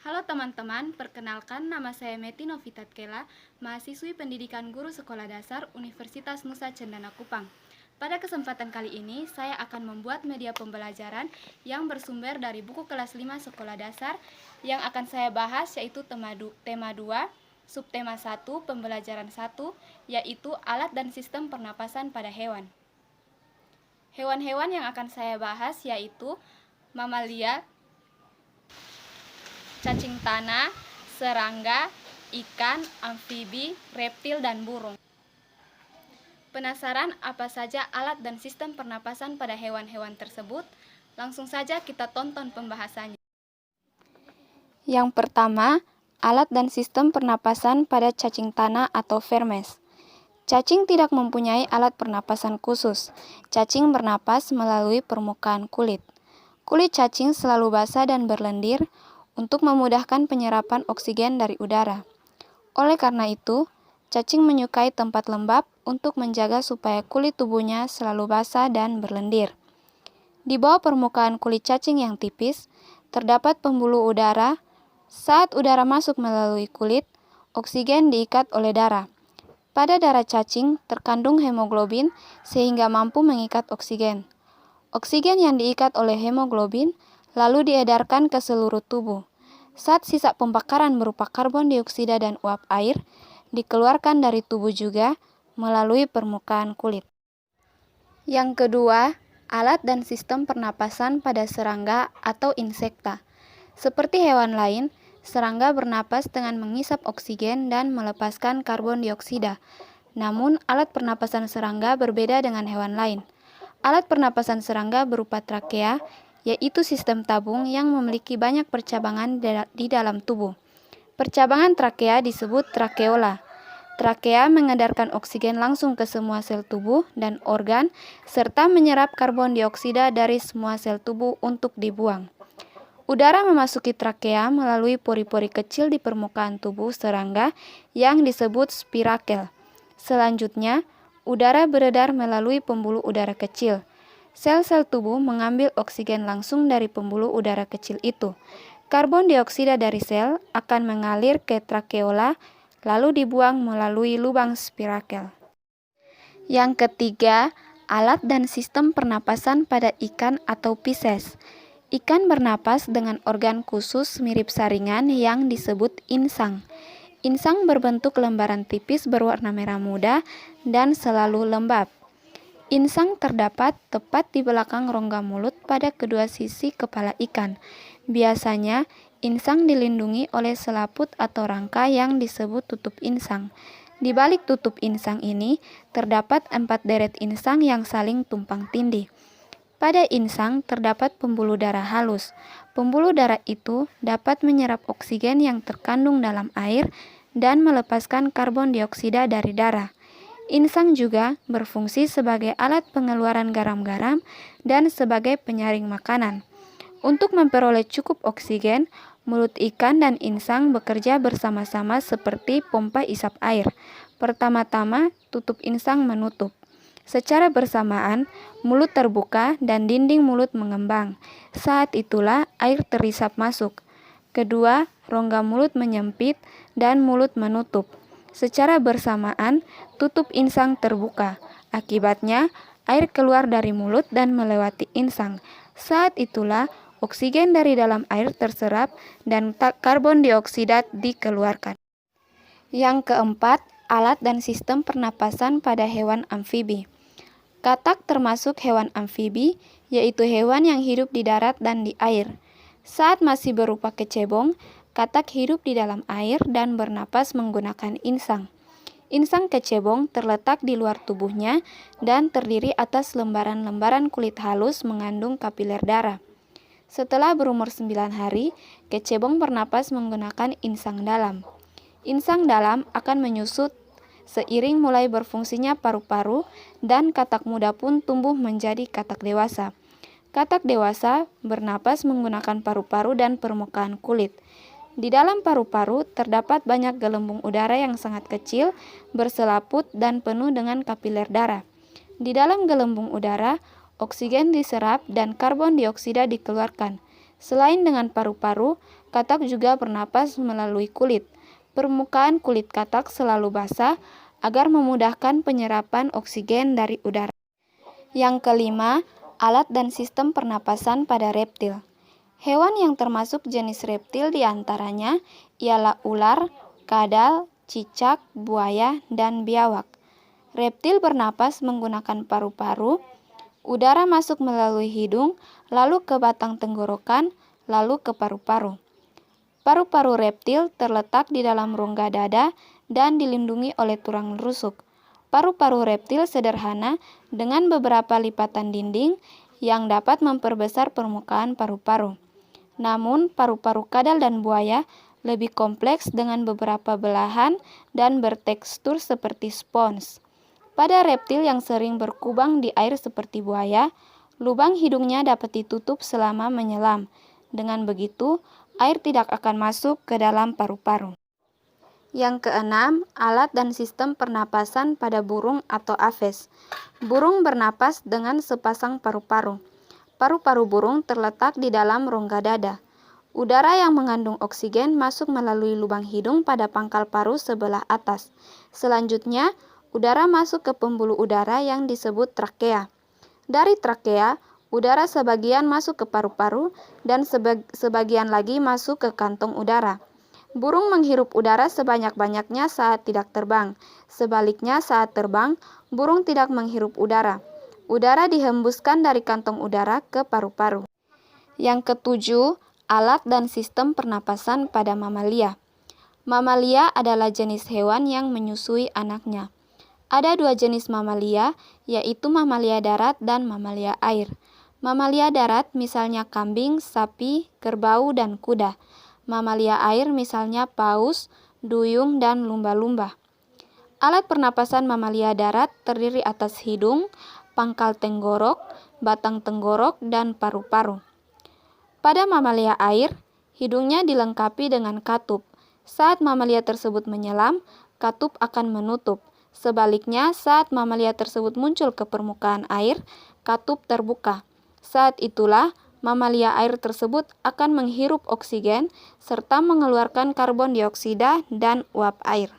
Halo teman-teman, perkenalkan nama saya Meti Novitat Kela, mahasiswi pendidikan guru sekolah dasar Universitas Nusa Cendana Kupang. Pada kesempatan kali ini, saya akan membuat media pembelajaran yang bersumber dari buku kelas 5 sekolah dasar yang akan saya bahas yaitu tema 2, subtema 1, pembelajaran 1, yaitu alat dan sistem pernapasan pada hewan. Hewan-hewan yang akan saya bahas yaitu mamalia, cacing tanah, serangga, ikan, amfibi, reptil, dan burung. Penasaran apa saja alat dan sistem pernapasan pada hewan-hewan tersebut? Langsung saja kita tonton pembahasannya. Yang pertama, alat dan sistem pernapasan pada cacing tanah atau vermes. Cacing tidak mempunyai alat pernapasan khusus. Cacing bernapas melalui permukaan kulit. Kulit cacing selalu basah dan berlendir untuk memudahkan penyerapan oksigen dari udara. Oleh karena itu, cacing menyukai tempat lembab untuk menjaga supaya kulit tubuhnya selalu basah dan berlendir. Di bawah permukaan kulit cacing yang tipis, terdapat pembuluh udara. Saat udara masuk melalui kulit, oksigen diikat oleh darah. Pada darah cacing terkandung hemoglobin sehingga mampu mengikat oksigen. Oksigen yang diikat oleh hemoglobin lalu diedarkan ke seluruh tubuh. Saat sisa pembakaran berupa karbon dioksida dan uap air dikeluarkan dari tubuh juga melalui permukaan kulit. Yang kedua, alat dan sistem pernapasan pada serangga atau insekta. Seperti hewan lain, serangga bernapas dengan menghisap oksigen dan melepaskan karbon dioksida. Namun, alat pernapasan serangga berbeda dengan hewan lain. Alat pernapasan serangga berupa trakea, yaitu sistem tabung yang memiliki banyak percabangan di dalam tubuh. Percabangan trakea disebut trakeola. Trakea mengedarkan oksigen langsung ke semua sel tubuh dan organ, serta menyerap karbon dioksida dari semua sel tubuh untuk dibuang. Udara memasuki trakea melalui pori-pori kecil di permukaan tubuh serangga yang disebut spirakel. Selanjutnya, udara beredar melalui pembuluh udara kecil. Sel-sel tubuh mengambil oksigen langsung dari pembuluh udara kecil itu. Karbon dioksida dari sel akan mengalir ke trakeola, lalu dibuang melalui lubang spirakel. Yang ketiga, alat dan sistem pernapasan pada ikan atau Pisces. Ikan bernapas dengan organ khusus mirip saringan yang disebut insang. Insang berbentuk lembaran tipis berwarna merah muda dan selalu lembab. Insang terdapat tepat di belakang rongga mulut pada kedua sisi kepala ikan. Biasanya, insang dilindungi oleh selaput atau rangka yang disebut tutup insang. Di balik tutup insang ini, terdapat 4 deret insang yang saling tumpang tindih. Pada insang terdapat pembuluh darah halus. Pembuluh darah itu dapat menyerap oksigen yang terkandung dalam air dan melepaskan karbon dioksida dari darah. Insang juga berfungsi sebagai alat pengeluaran garam-garam dan sebagai penyaring makanan. Untuk memperoleh cukup oksigen, mulut ikan dan insang bekerja bersama-sama seperti pompa isap air. Pertama-tama, tutup insang menutup. Secara bersamaan, mulut terbuka dan dinding mulut mengembang. Saat itulah air terisap masuk. Kedua, rongga mulut menyempit dan mulut menutup. Secara bersamaan, tutup insang terbuka. Akibatnya, air keluar dari mulut dan melewati insang. Saat itulah, oksigen dari dalam air terserap dan karbon dioksida dikeluarkan. Yang keempat, alat dan sistem pernapasan pada hewan amfibi. Katak termasuk hewan amfibi, yaitu hewan yang hidup di darat dan di air. Saat masih berupa kecebong, katak hidup di dalam air dan bernapas menggunakan insang. Insang kecebong terletak di luar tubuhnya dan terdiri atas lembaran-lembaran kulit halus mengandung kapiler darah. Setelah berumur 9 hari, kecebong bernapas menggunakan insang dalam. Insang dalam akan menyusut seiring mulai berfungsinya paru-paru dan katak muda pun tumbuh menjadi katak dewasa. Katak dewasa bernapas menggunakan paru-paru dan permukaan kulit. Di dalam paru-paru terdapat banyak gelembung udara yang sangat kecil, berselaput dan penuh dengan kapiler darah. Di dalam gelembung udara, oksigen diserap dan karbon dioksida dikeluarkan. Selain dengan paru-paru, katak juga bernapas melalui kulit. Permukaan kulit katak selalu basah agar memudahkan penyerapan oksigen dari udara. Yang kelima, alat dan sistem pernapasan pada reptil. Hewan yang termasuk jenis reptil diantaranya ialah ular, kadal, cicak, buaya, dan biawak. Reptil bernapas menggunakan paru-paru, udara masuk melalui hidung, lalu ke batang tenggorokan, lalu ke paru-paru. Paru-paru reptil terletak di dalam rongga dada dan dilindungi oleh tulang rusuk. Paru-paru reptil sederhana dengan beberapa lipatan dinding yang dapat memperbesar permukaan paru-paru. Namun, paru-paru kadal dan buaya lebih kompleks dengan beberapa belahan dan bertekstur seperti spons. Pada reptil yang sering berkubang di air seperti buaya, lubang hidungnya dapat ditutup selama menyelam. Dengan begitu, air tidak akan masuk ke dalam paru-paru. Yang keenam, alat dan sistem pernapasan pada burung atau aves. Burung bernapas dengan sepasang paru-paru. Paru-paru burung terletak di dalam rongga dada. Udara yang mengandung oksigen masuk melalui lubang hidung pada pangkal paru sebelah atas. Selanjutnya, udara masuk ke pembuluh udara yang disebut trakea. Dari trakea, udara sebagian masuk ke paru-paru dan sebagian lagi masuk ke kantong udara. Burung menghirup udara sebanyak-banyaknya saat tidak terbang. Sebaliknya, saat terbang, burung tidak menghirup udara. Udara dihembuskan dari kantong udara ke paru-paru. Yang ketujuh, alat dan sistem pernapasan pada mamalia. Mamalia adalah jenis hewan yang menyusui anaknya. Ada dua jenis mamalia, yaitu mamalia darat dan mamalia air. Mamalia darat misalnya kambing, sapi, kerbau, dan kuda. Mamalia air misalnya paus, duyung, dan lumba-lumba. Alat pernapasan mamalia darat terdiri atas hidung, pangkal tenggorok, batang tenggorok, dan paru-paru. Pada mamalia air, hidungnya dilengkapi dengan katup. Saat mamalia tersebut menyelam, katup akan menutup. Sebaliknya, saat mamalia tersebut muncul ke permukaan air, katup terbuka. Saat itulah, mamalia air tersebut akan menghirup oksigen serta mengeluarkan karbon dioksida dan uap air.